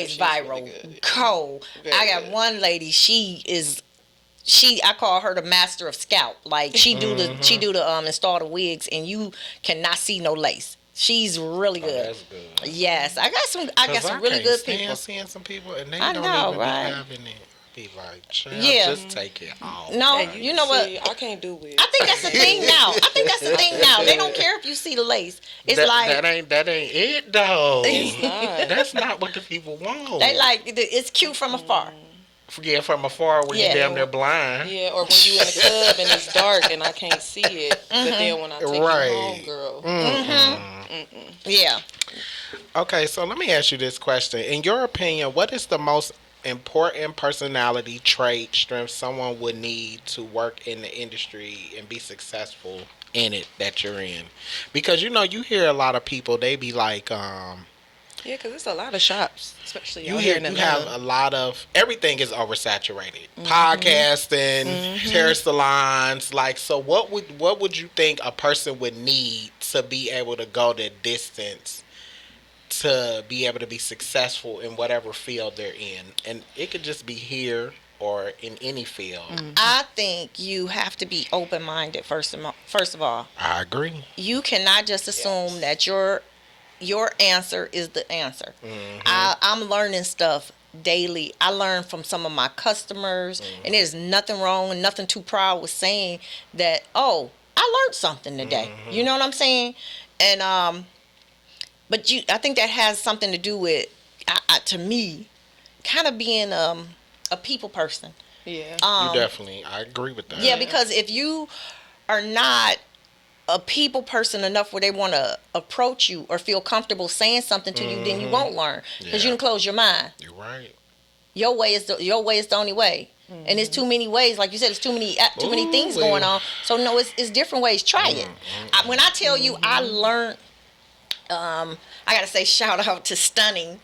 always viral, really cold. Very I got good. One lady. I call her the master of scalp. Like she do the install the wigs, and you cannot see no lace. She's really good. That's good. Yes, I got some really good people. I'm seeing some people and they don't even be having it. Be like, just take it off. No, you know what? I can't do it. I think that's the thing now. They don't care if you see the lace. It's that ain't it though. It's not. That's not what the people want. They like it's cute from afar. Yeah, from afar when you're damn near blind. Yeah, or when you in the club and it's dark and I can't see it. But then when I take you home, girl. Yeah. Okay, so let me ask you this question. In your opinion, what is the most important personality trait, strength someone would need to work in the industry and be successful in it that you're in? Because, you hear a lot of people, they be like... yeah, because it's a lot of shops, especially you have a lot of everything is oversaturated. Podcasting, hair salons, like so. What would you think a person would need to be able to go the distance to be able to be successful in whatever field they're in? And it could just be here or in any field. I think you have to be open-minded first of all. I agree. You cannot just assume that your answer is the answer. I'm learning stuff daily. I learn from some of my customers, and there's nothing wrong and nothing too proud with saying that, oh, I learned something today. You know what I'm saying? And but I think that has something to do with, to me, kind of being a people person. Yeah. You definitely, I agree with that. Yeah, because if you are not a people person enough where they want to approach you or feel comfortable saying something to you, then you won't learn because you can close your mind. You're right. Your way is the only way, and there's too many ways. Like you said, there's too many things going on. So no, it's different ways. Try it. When I tell you, I learned. I gotta say shout out to Stunning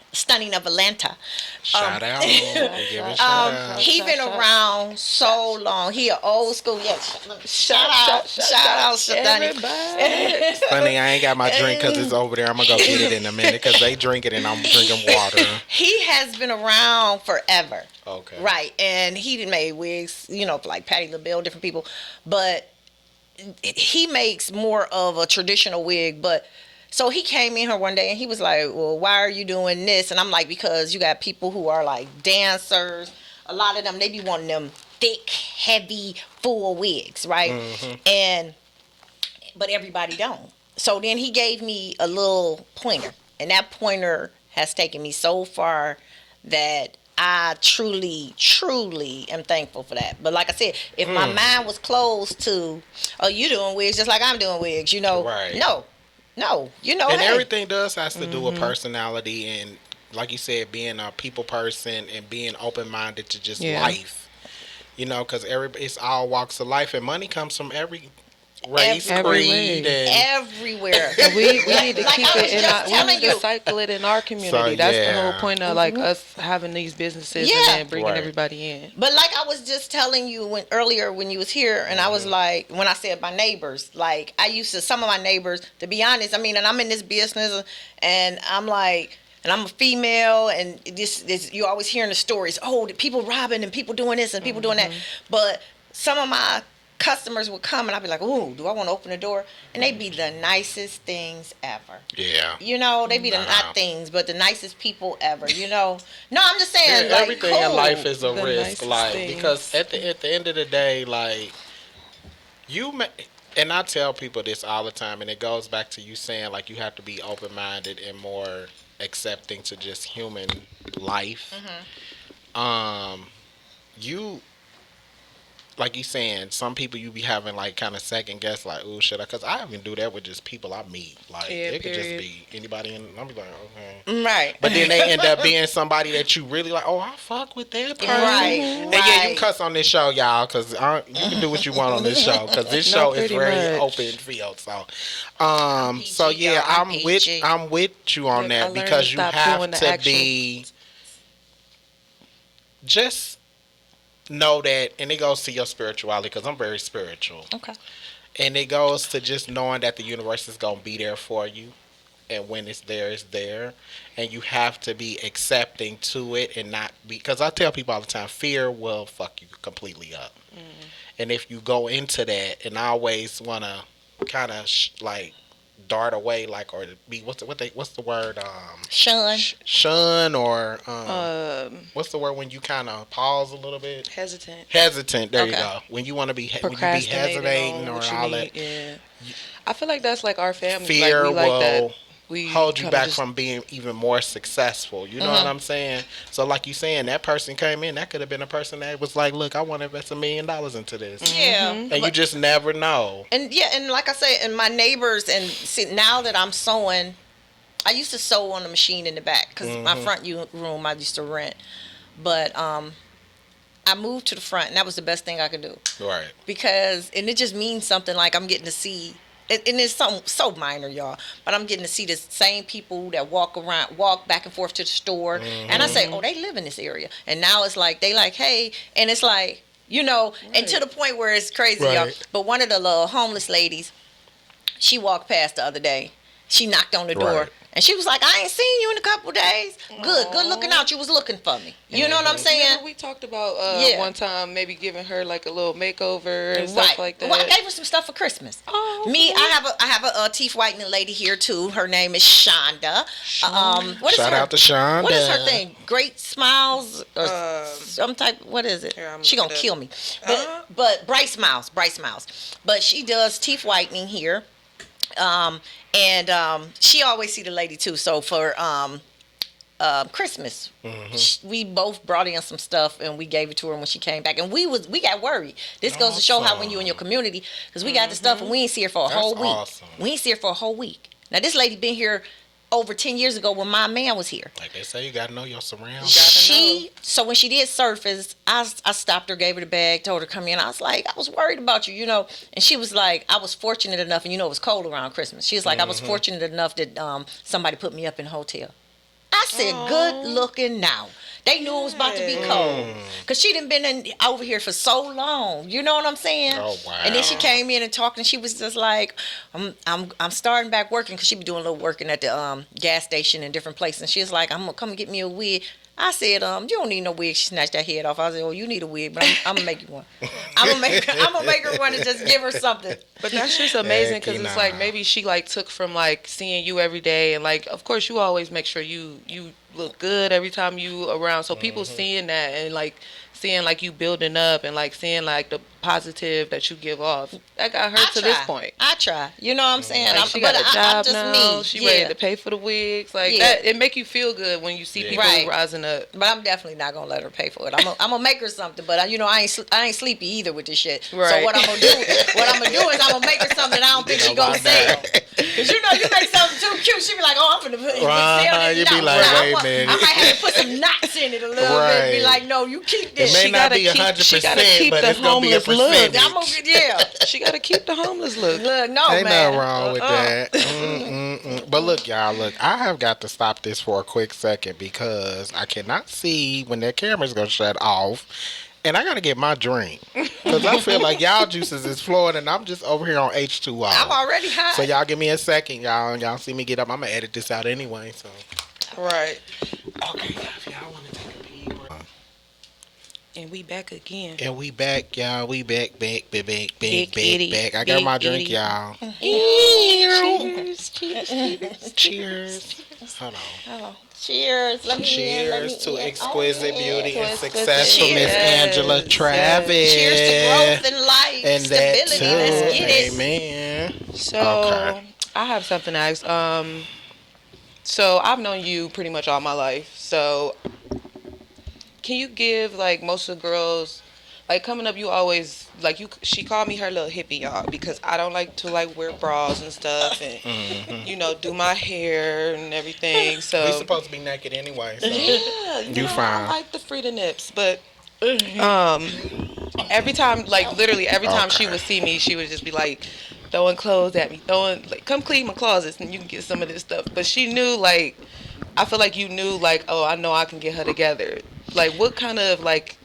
of Atlanta. Shout out. Give a shout out. He been around so long. He an old school. Yeah. Shout out Stunning. Funny, I ain't got my drink because it's over there. I'm gonna go get it in a minute because they drink it and I'm drinking water. He has been around forever. Okay. Right, and he made wigs, for like Patti LaBelle, different people, but he makes more of a traditional wig, but. So he came in here one day and he was like, well, why are you doing this? And I'm like, because you got people who are like dancers. A lot of them, they be wanting them thick, heavy, full wigs, right? But everybody don't. So then he gave me a little pointer. And that pointer has taken me so far that I truly, truly am thankful for that. But like I said, if my mind was closed to, oh, you doing wigs just like I'm doing wigs, Right. No, and everything has to do with personality and, like you said, being a people person and being open-minded to just life. Because it's all walks of life, and money comes from every race, creed, and everywhere. we need to keep it in our. We need to cycle it in our community. So, that's the whole point of like us having these businesses and then bringing everybody in. But like I was just telling you earlier when you was here, and I was like, when I said my neighbors, like I used to some of my neighbors. To be honest, and I'm in this business, and I'm like. And I'm a female, and this you always hearing the stories. Oh, the people robbing and people doing this and people doing that. But some of my customers would come and I'd be like, ooh, do I want to open the door? And they'd be the nicest things ever. Yeah. They'd be not things, but the nicest people ever, No, I'm just saying. Everything in life is a risk. Because at the end of the day, and I tell people this all the time, and it goes back to you saying, you have to be open-minded and more accepting to just human life. You... Like you saying, some people you be having kind of second guess, ooh, should I? Because I even do that with just people I meet. It could just be anybody, and I'm like, okay, right. But then they end up being somebody that you really like. Oh, I fuck with that person, right? And you cuss on this show, y'all, because you can do what you want on this show, because this show is very open field. So, I'm with you on that because you have to be just. Know that, and it goes to your spirituality because I'm very spiritual. Okay. And it goes to just knowing that the universe is going to be there for you. and when it's there, and you have to be accepting to it and not because I tell people all the time, fear will fuck you completely up. And if you go into that, and I always want to kind of like dart away, like, or be what's the word, shun, or what's the word when you kind of pause a little bit, hesitant, there you go, when you want to be hesitating or all that. I feel like that's like our family. Fear like, we like will that. We hold you back from being even more successful. You know what I'm saying? So like you saying, that person came in, that could have been a person that was like, look, I want to invest $1 million into this. Yeah. And you just never know. And like I say, and my neighbors, and see, now that I'm sewing, I used to sew on the machine in the back because my front room I used to rent. But I moved to the front, and that was the best thing I could do. Right. Because, and it just means something, like I'm getting to see, and it's something so minor, y'all, but I'm getting to see the same people that walk back and forth to the store, and I say, oh, they live in this area, and now it's like they like, hey, and it's like, you know, and to the point where it's crazy, y'all. But one of the little homeless ladies, she walked past the other day. She knocked on the door. And she was like, I ain't seen you in a couple days. Good looking out. You was looking for me. You know what I'm saying? Remember we talked about one time maybe giving her like a little makeover and stuff like that. Well, I gave her some stuff for Christmas. Oh, okay. I have a teeth whitening lady here too. Her name is Shonda. Shout out to Shonda. What is her thing? Great Smiles or some type. What is it? She gonna kill me. But Bright Smiles. But she does teeth whitening here. And she always see the lady too. So for Christmas, we both brought in some stuff and we gave it to her when she came back. And we got worried. This goes to show how when you in your community, because we got the stuff and we ain't see her for a whole week. Awesome. We ain't see her for a whole week. Now this lady been here over 10 years ago when my man was here. Like they say, you gotta know your surroundings. So when she did surface, I stopped her, gave her the bag, told her to come in. I was like, I was worried about you, you know. And she was like, I was fortunate enough, and you know it was cold around Christmas. She was like, I was fortunate enough that somebody put me up in a hotel. I said, good looking now. They knew it was about to be cold. Because she done been over here for so long. You know what I'm saying? Oh, wow. And then she came in and talked, and she was just like, I'm starting back working, because she be doing a little working at the gas station in different places. And she was like, I'm going to come and get me a wig. I said, you don't need no wig. She snatched that head off. I said, oh, you need a wig, but I'm going to make you one. I'm going to make her one and just give her something. But that's just amazing, because it's like maybe she like took from like seeing you every day, and like, of course, you always make sure you look good every time you around. So people seeing that and like seeing like you building up and like seeing like the positive that you give off, that got her to this point. I try. You know what I'm saying? Like she got a job now. She ready to pay for the wigs. Like that, it make you feel good when you see people rising up. But I'm definitely not gonna let her pay for it. I'm gonna make her something. But you know, I ain't sleepy either with this shit. Right. So what I'm gonna do is I'm gonna make her something that I don't think she gonna sell. Cause you know, you make something too cute, she be like, oh, I'm gonna sell this. You be like, wait a minute. I might have to put some knots in it a little bit. Be like, no, you keep this. It may not be 100%, but it's gonna be a percentage. She gotta keep the homeless look. Look, no, ain't man. nothing wrong with that. But look, y'all, I have got to stop this for a quick second because I cannot see when that camera's gonna shut off. And I gotta get my drink because I feel like y'all juices is flowing, and I'm just over here on H2O. I'm already high. So y'all give me a second, y'all. Y'all see me get up. I'm gonna edit this out anyway. So. Right. Okay, if y'all want to take a pee. And we back again. And we back, y'all. We back. I got Big my drink, itty. y'all. Cheers. Hold on. Oh, cheers. Cheers to exquisite beauty and success for Miss Angela Travis. Cheers to growth and life. And stability. that too. Let's get it. Amen. So I have something to ask. So I've known you pretty much all my life. So can you give like most of the girls, like coming up, you always like she called me her little hippie, y'all, because I don't like to like wear bras and stuff and you know, do my hair and everything. So we supposed to be naked anyway. So. Yeah, you fine. I like the Frida nips, but every time, like literally every time she would see me, she would just be like throwing clothes at me, like, come clean my closets and you can get some of this stuff. But she knew, like, I feel like you knew, like, oh, I know I can get her together. Like, what kind of, like,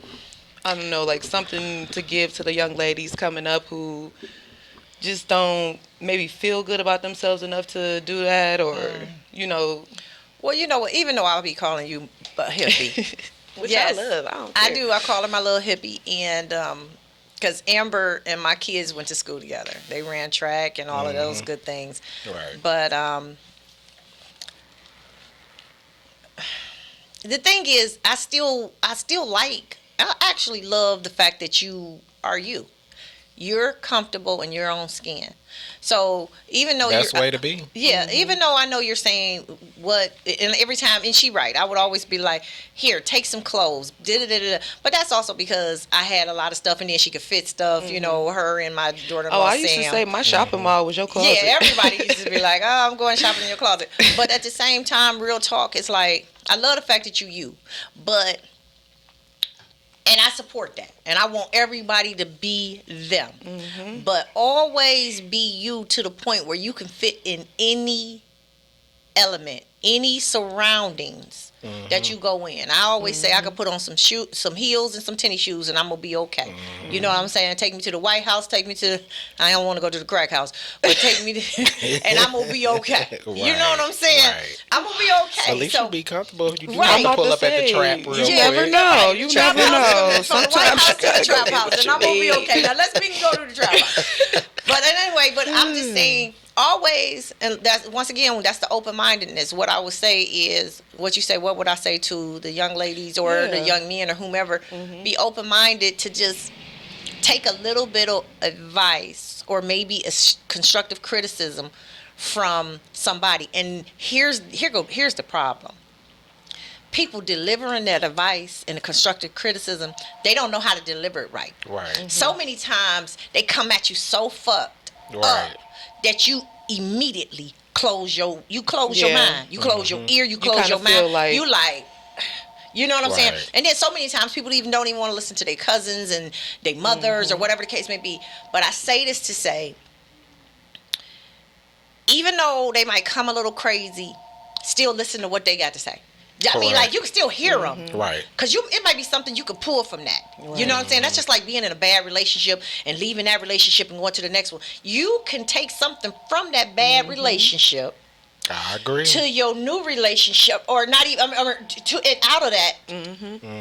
I don't know, like something to give to the young ladies coming up who just don't maybe feel good about themselves enough to do that, or you know. Well, you know what? Even though I'll be calling you a hippie, Which yes, I love. I don't I care. do. I call her my little hippie, and because Amber and my kids went to school together, they ran track and all of those good things. Right. But the thing is, I actually love the fact that you are you. You're comfortable in your own skin. So even though Best way to be. yeah, even though I know you're saying what, and every time, and she right, I would always be like, here, take some clothes, da-da-da-da. But that's also because I had a lot of stuff, and then she could fit stuff, you know, her and my daughter-in-law, Oh, I used to Sam. say my shopping mall was your closet. Yeah, everybody used to be like, oh, I'm going shopping in your closet. But at the same time, real talk, it's like, I love the fact that you. But, and I support that. And I want everybody to be them. But always be you to the point where you can fit in any element, any surroundings that you go in. I always say I could put on some heels and some tennis shoes, and I'm gonna be okay. You know what I'm saying? Take me to the White House, take me to, I don't want to go to the crack house, but take me to, and I'm gonna be okay. You know what I'm saying? Right. I'm gonna be okay. At least you be comfortable. You do Right. have I'm to about pull to up at the say, trap real you quick. never know. You Trap never house, know. from the White House to the Sometimes trap house, and I'm gonna be okay. Now we can go to the trap house. But anyway, I'm just saying, always, and that's once again, that's the open-mindedness. What I would say is, what you say, what would I say to the young ladies or the young men or whomever? Be open-minded to just take a little bit of advice or maybe constructive criticism from somebody. And here's the problem. People delivering that advice and the constructive criticism, they don't know how to deliver it right. Right. So many times they come at you so fucked up Right. that you immediately close your mind, you close your ear, you close your feel mind. like- You like, you know what I'm saying? Right. And then so many times people even don't even want to listen to their cousins and their mothers or whatever the case may be. But I say this to say, even though they might come a little crazy, still listen to what they got to say. I mean, Correct. like, you can still hear them. Right. Because it might be something you could pull from that. You know what I'm saying? That's just like being in a bad relationship and leaving that relationship and going to the next one. You can take something from that bad relationship I agree. to your new relationship, or not even, out of that,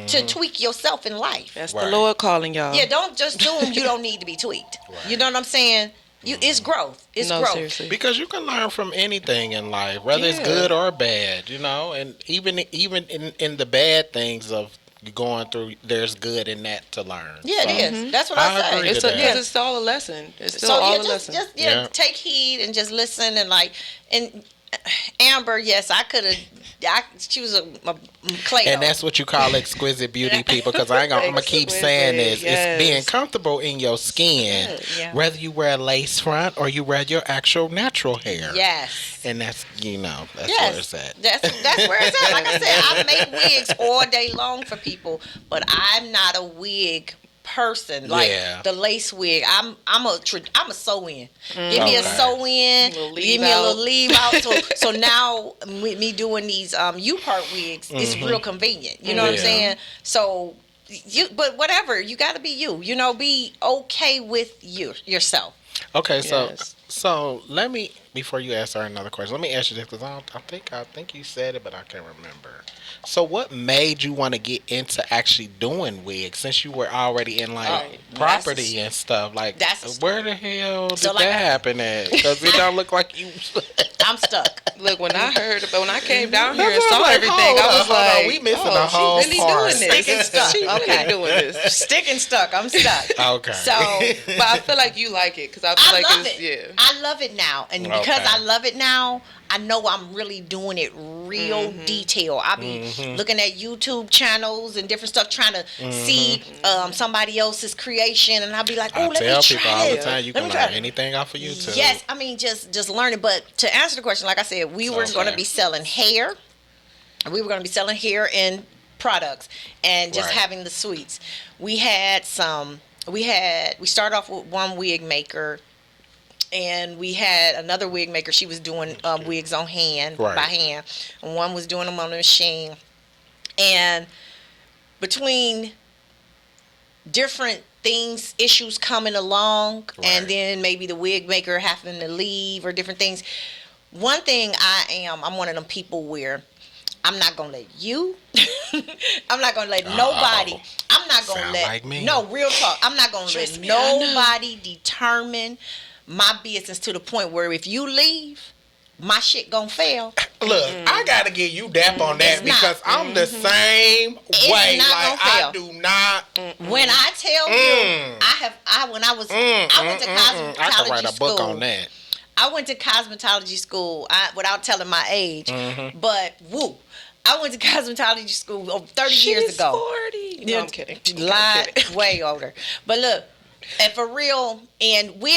to tweak yourself in life. That's Right. the Lord calling y'all. Yeah, don't just assume you don't need to be tweaked. Right. You know what I'm saying? It's growth. It's No, growth. seriously. Because you can learn from anything in life, whether it's good or bad, you know, and even in the bad things of going through, there's good in that to learn. Yeah, So, it is. That's what I I say. agree It's to a, that. it's all a lesson. It's still So all yeah, a lesson. just Yeah. take heed and just listen and Amber, yes, I could have. She was a clay. And that's what you call exquisite beauty, people. Because I'm gonna keep saying this: Yes. it's being comfortable in your skin, Yeah. whether you wear a lace front or you wear your actual natural hair. Yes. And that's where Yes, it's at. that's where it's at. Like I said, I make wigs all day long for people, but I'm not a wig person. Like Yeah. the lace wig, I'm a sew in. Give me a Okay. sew in. Little leave Give me a out. little leave out. So now with me doing these part wigs, it's real convenient. You know what I'm Yeah. saying? So but whatever, you got to be you. You know, be okay with yourself. Okay, so Yes. so let me, before you ask her another question, let me ask you this, because I think you said it, but I can't remember. So what made you want to get into actually doing wigs, since you were already in Oh, property and stuff? Like, that's a where the hell did So, like, that happen at? Because it don't look like you. I'm stuck. Look, when I came down here That's and what I'm saw like, everything, hold I was on, hold on, like, we missing oh, the whole she really part. doing this. Sticking stuck. She Okay. really doing this. Stick and stuck. I'm stuck. Okay. So But I feel like you like it, because I feel I like love it's, it. yeah. I love it now, and because Okay. I love it now, I know I'm really doing it real detail. I be looking at YouTube channels and different stuff, trying to see somebody else's creation, and I'll be like, I "Oh, let me tell try people all the this. time, you Let can me learn try." anything off of YouTube. Yes, I mean just learning. But to answer the question, like I said, we were going to Okay. be selling hair. We were going to be selling hair and products, and just Right. having the suites. We started off with one wig maker. And we had another wig maker. She was doing wigs on hand, Right. by hand. And one was doing them on the machine. And between different issues coming along, Right. and then maybe the wig maker having to leave or different things. One thing I'm one of them people where I'm not gonna let you. I'm not gonna let nobody. I'm not gonna Sound let. like me. No, real talk. I'm not gonna Trust let me, I know. nobody determine my business to the point where if you leave, my shit gonna fail. Look, I gotta give you dap on that It's not. because I'm the same It's way. not Like gonna fail. I do not. When I tell you, I went to cosmetology I could write a book school. on that. I went to cosmetology school without telling my age, Mm-hmm. but I went to cosmetology school over 30 years She's ago. 40. No, I'm kidding. Way older. But look, and for real, and wigs